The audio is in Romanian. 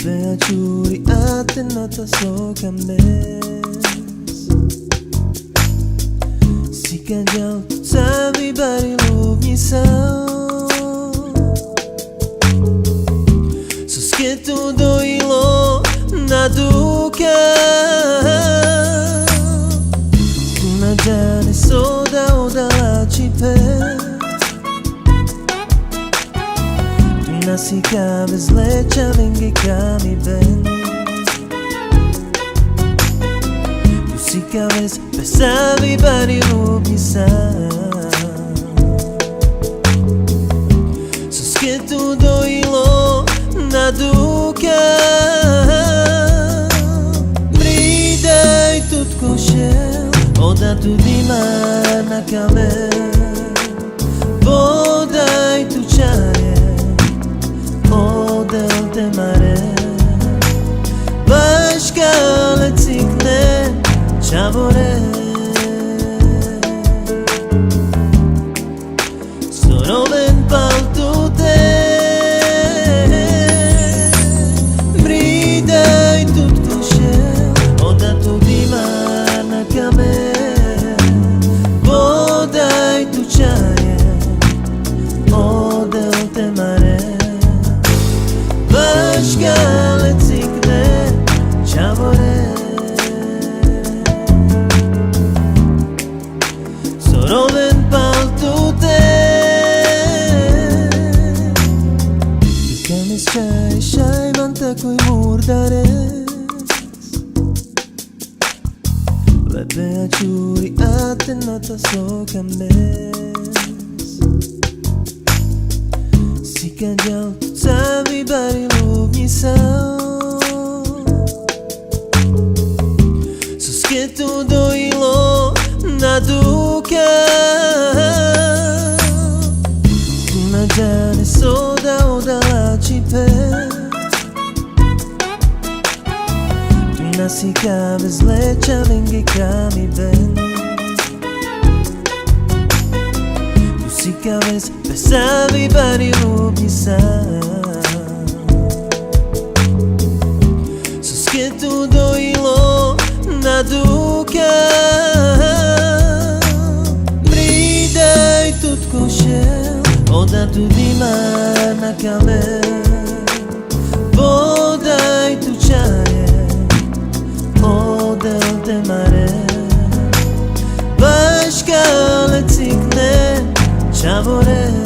Bea gjuri atë në të soka mes Si ka gjallë të cavi bari luk një sa Sus ketu do i lo na duka Kuna gjane soda o da la qipe Si ka bezleqa vengi ka mi ben Tu si ka vez pesavi bari rub njësa Sos ketu do i lo na duka Mridaj tu t'koshel Oda tu dimar na kamer Vodaj tu qaje Odel te mare Bashka le cikne Qavore Soroven paltu te Mridaj tu t'koshel Oda tu dimar na kamer Vodaj tu qaje Odel te mare Bashka le cikne qavore Soroven paltu te I kamis qaj man të kuj murdares Dhe bea quri atë në të soka mes Si ka gjallë të cavi bari luk një sa Sus ketu do i lo na duka Kuna gjane soda o da la qipe Tuna si ka bezleqa vengi ka mi ben Si ka vez pesavi bari rub njësa Sos ketu do i lo na duka Mridaj tu t'koshel Oda tu dimar na kamer Vodaj tu qaje Odel te mare Bashka le cikne Qavore